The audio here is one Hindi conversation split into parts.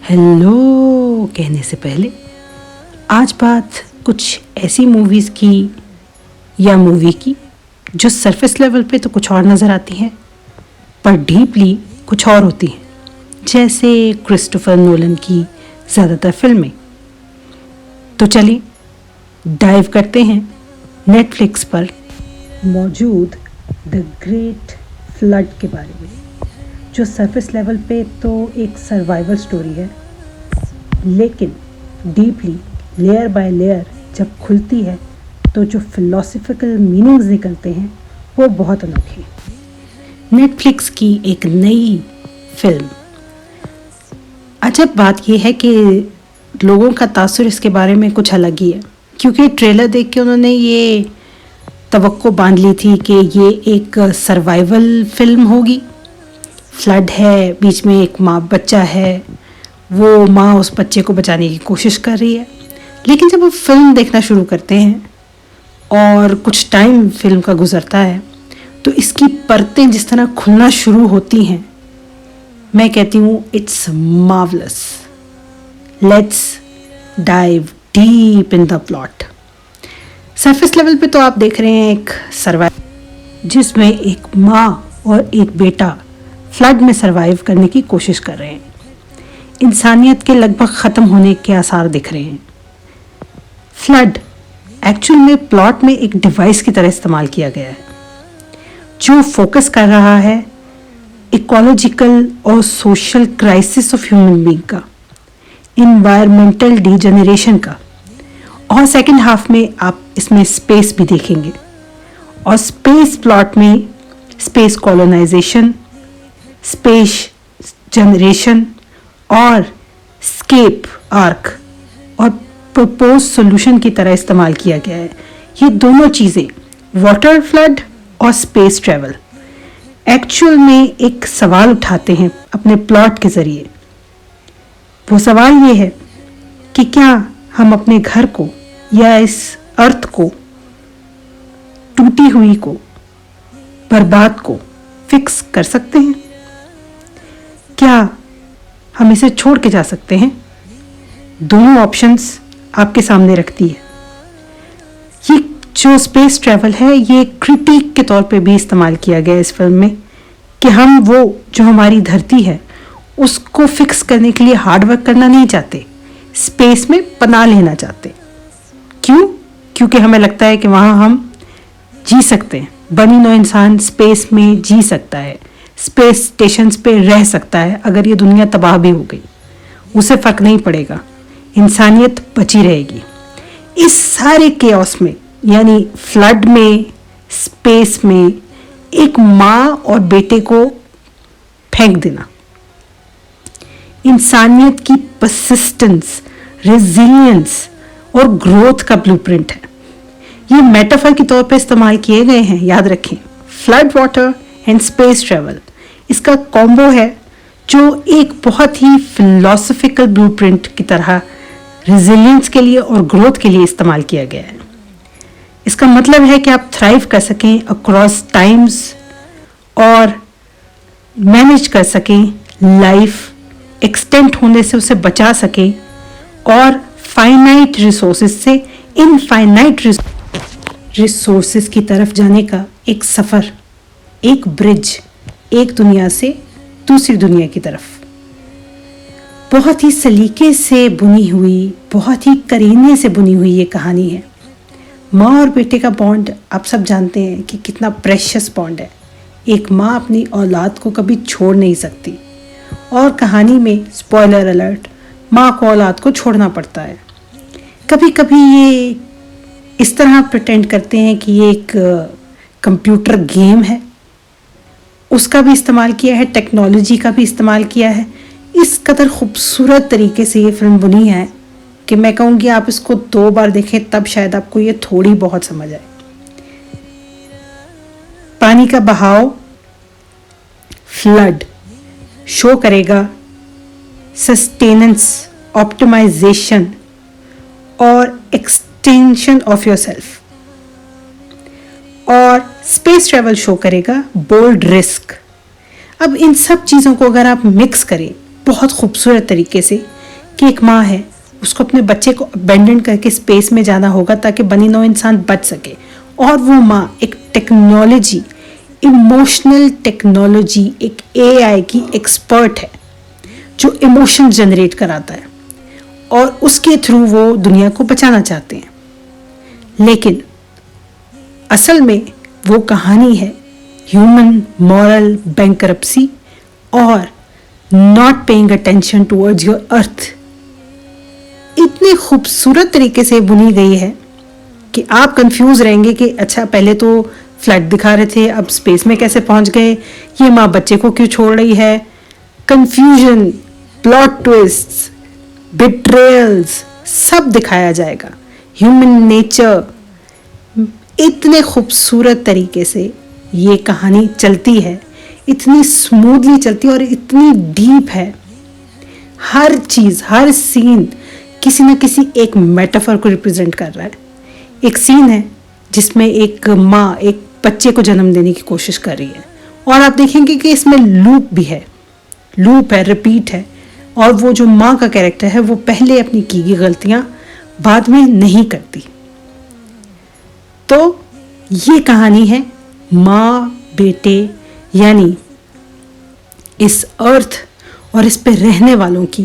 हेलो कहने से पहले आज बात कुछ ऐसी मूवीज़ की या मूवी की जो सरफेस लेवल पे तो कुछ और नज़र आती हैं पर डीपली कुछ और होती हैं, जैसे क्रिस्टोफर नोलन की ज़्यादातर फिल्में। तो चलिए डाइव करते हैं नेटफ्लिक्स पर मौजूद द ग्रेट फ्लड के बारे में, जो सरफेस लेवल पे तो एक सर्वाइवल स्टोरी है, लेकिन डीपली लेयर बाय लेयर जब खुलती है तो जो फिलोसफिकल मीनिंग्स निकलते हैं वो बहुत अनोखे हैं। नेटफ्लिक्स की एक नई फिल्म। अजब बात यह है कि लोगों का तासुर इसके बारे में कुछ अलग ही है, क्योंकि ट्रेलर देख के उन्होंने ये तवक्को बांध ली थी कि ये एक सर्वाइवल फिल्म होगी। फ्लड है, बीच में एक माँ बच्चा है, वो माँ उस बच्चे को बचाने की कोशिश कर रही है। लेकिन जब वो फिल्म देखना शुरू करते हैं और कुछ टाइम फिल्म का गुजरता है तो इसकी परतें जिस तरह खुलना शुरू होती हैं, मैं कहती हूँ it's marvellous. Let's dive deep in the plot. Surface level पे तो आप देख रहे हैं एक सर्वाइव जिसमें एक माँ और एक बेटा फ्लड में सरवाइव करने की कोशिश कर रहे हैं। इंसानियत के लगभग ख़त्म होने के आसार दिख रहे हैं। फ्लड एक्चुअल में प्लॉट में एक डिवाइस की तरह इस्तेमाल किया गया है जो फोकस कर रहा है इकोलॉजिकल और social crisis of human being का, इन्वायरमेंटल डिजेनरेशन का, और सेकंड हाफ में आप इसमें स्पेस भी देखेंगे। और स्पेस प्लॉट में स्पेस कॉलोनाइजेशन, स्पेस जनरेशन और स्केप आर्क और प्रपोज सॉल्यूशन की तरह इस्तेमाल किया गया है। ये दोनों चीज़ें, वाटर फ्लड और स्पेस ट्रैवल, एक्चुअल में एक सवाल उठाते हैं अपने प्लॉट के ज़रिए। वो सवाल ये है कि क्या हम अपने घर को या इस अर्थ को, टूटी हुई को, बर्बाद को फिक्स कर सकते हैं? क्या हम इसे छोड़ के जा सकते हैं? दोनों ऑप्शंस आपके सामने रखती है। ये जो स्पेस ट्रैवल है ये क्रिटिक के तौर पे भी इस्तेमाल किया गया इस फिल्म में कि हम वो जो हमारी धरती है उसको फिक्स करने के लिए हार्ड वर्क करना नहीं चाहते, स्पेस में पनाह लेना चाहते। क्यों? क्योंकि हमें लगता है कि वहाँ हम जी सकते हैं, बनी नौ इंसान स्पेस में जी सकता है, स्पेस स्टेशंस पे रह सकता है। अगर ये दुनिया तबाह भी हो गई उसे फ़र्क नहीं पड़ेगा, इंसानियत बची रहेगी। इस सारे केओस में, यानी फ्लड में, स्पेस में, एक माँ और बेटे को फेंक देना इंसानियत की परसिस्टेंस, रेजिलियंस और ग्रोथ का ब्लूप्रिंट है। ये मेटाफर के तौर पे इस्तेमाल किए गए हैं, याद रखें। Flood water and space travel इसका कॉम्बो है जो एक बहुत ही फिलोसफिकल ब्लूप्रिंट की तरह रेजिलियंस के लिए और ग्रोथ के लिए इस्तेमाल किया गया है। इसका मतलब है कि आप थ्राइव कर सकें अक्रॉस टाइम्स और मैनेज कर सकें लाइफ, एक्सटेंट होने से उसे बचा सकें और फाइनाइट रिसोर्सेज से इनफाइनाइट रिसोर्सेज की तरफ जाने का एक सफ़र, एक ब्रिज, एक दुनिया से दूसरी दुनिया की तरफ। बहुत ही सलीके से बुनी हुई, बहुत ही करीने से बुनी हुई ये कहानी है। माँ और बेटे का बॉन्ड आप सब जानते हैं कि कितना प्रेशियस बॉन्ड है। एक माँ अपनी औलाद को कभी छोड़ नहीं सकती और कहानी में स्पॉइलर अलर्ट, माँ को औलाद को छोड़ना पड़ता है। कभी कभी ये इस तरह प्रिटेंड करते हैं कि ये एक कंप्यूटर गेम है, उसका भी इस्तेमाल किया है, टेक्नोलॉजी का भी इस्तेमाल किया है। इस कदर खूबसूरत तरीके से ये फिल्म बुनी है कि मैं कहूँगी आप इसको 2 बार देखें तब शायद आपको ये थोड़ी बहुत समझ आए। पानी का बहाव, फ्लड शो करेगा सस्टेनेंस, ऑप्टिमाइजेशन और एक्सटेंशन ऑफ योर सेल्फ, और स्पेस ट्रैवल शो करेगा बोल्ड रिस्क। अब इन सब चीज़ों को अगर आप मिक्स करें बहुत खूबसूरत तरीके से कि एक माँ है, उसको अपने बच्चे को अबेंडन करके स्पेस में जाना होगा ताकि बनी नौ इंसान बच सके, और वो माँ एक टेक्नोलॉजी, इमोशनल टेक्नोलॉजी, एक एआई की एक्सपर्ट है जो इमोशन जनरेट कराता है और उसके थ्रू वो दुनिया को बचाना चाहते हैं। लेकिन असल में वो कहानी है ह्यूमन मॉरल बैंकरप्सी और not paying attention towards your earth. इतनी खूबसूरत तरीके से बुनी गई है कि आप कंफ्यूज रहेंगे कि अच्छा पहले तो फ्लड दिखा रहे थे, अब स्पेस में कैसे पहुंच गए, ये माँ बच्चे को क्यों छोड़ रही है, कंफ्यूजन, प्लॉट ट्विस्ट्स, बिट्रेयल्स, सब दिखाया जाएगा। ह्यूमन नेचर, इतने खूबसूरत तरीके से ये कहानी चलती है, इतनी स्मूथली चलती है और इतनी डीप है। हर चीज़, हर सीन किसी न किसी एक मेटाफर को रिप्रेजेंट कर रहा है। एक सीन है जिसमें एक माँ एक बच्चे को जन्म देने की कोशिश कर रही है और आप देखेंगे कि इसमें लूप भी है, लूप है, रिपीट है, और वो जो माँ का कैरेक्टर है वो पहले अपनी की गई गलतियाँ बाद में नहीं करती। तो ये कहानी है माँ बेटे यानी इस अर्थ और इस पे रहने वालों की,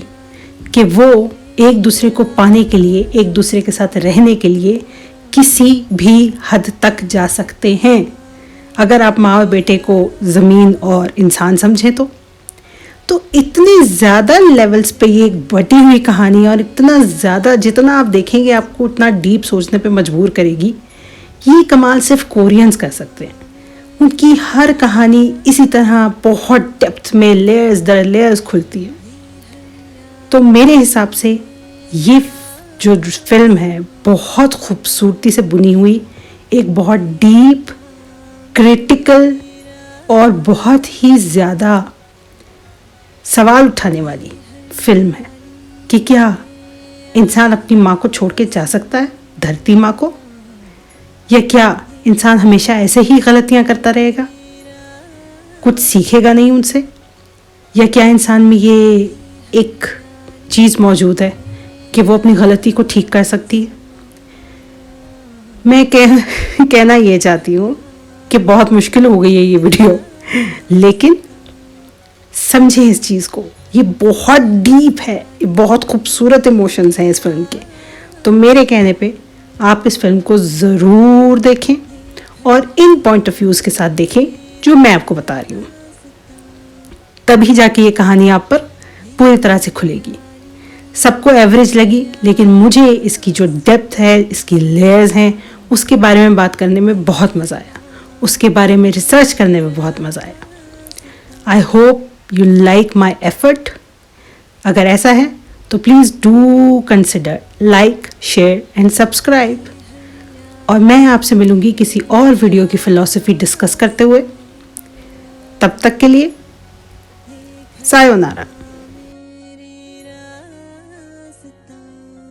कि वो एक दूसरे को पाने के लिए, एक दूसरे के साथ रहने के लिए किसी भी हद तक जा सकते हैं, अगर आप माँ और बेटे को ज़मीन और इंसान समझें तो इतनी ज़्यादा लेवल्स पे ये एक बटी हुई कहानी, और इतना ज़्यादा जितना आप देखेंगे आपको उतना डीप सोचने पे मजबूर करेगी। ये कमाल सिर्फ कोरियंस कर सकते हैं। उनकी हर कहानी इसी तरह बहुत डेप्थ में लेयर्स दर लेयर्स खुलती है। तो मेरे हिसाब से ये जो फिल्म है बहुत खूबसूरती से बुनी हुई, एक बहुत डीप, क्रिटिकल और बहुत ही ज़्यादा सवाल उठाने वाली फिल्म है कि क्या इंसान अपनी माँ को छोड़ के जा सकता है, धरती माँ को, या क्या इंसान हमेशा ऐसे ही गलतियाँ करता रहेगा, कुछ सीखेगा नहीं उनसे, या क्या इंसान में ये एक चीज़ मौजूद है कि वो अपनी गलती को ठीक कर सकती है। मैं कहना ये चाहती हूँ कि बहुत मुश्किल हो गई है ये वीडियो, लेकिन समझे इस चीज़ को, ये बहुत डीप है, ये बहुत खूबसूरत इमोशंस हैं इस फिल्म के। तो मेरे कहने पे आप इस फिल्म को ज़रूर देखें और इन पॉइंट ऑफ व्यूज़ के साथ देखें जो मैं आपको बता रही हूँ, तभी जाके ये कहानी आप पर पूरी तरह से खुलेगी। सबको एवरेज लगी, लेकिन मुझे इसकी जो डेप्थ है, इसकी लेयर्स हैं, उसके बारे में बात करने में बहुत मज़ा आया, उसके बारे में रिसर्च करने में बहुत मज़ा आया। I hope you like my effort. अगर ऐसा है तो please do consider like, share and subscribe. और मैं आपसे मिलूँगी किसी और वीडियो की फ़िलॉसफी डिस्कस करते हुए। तब तक के लिए सायोनारा।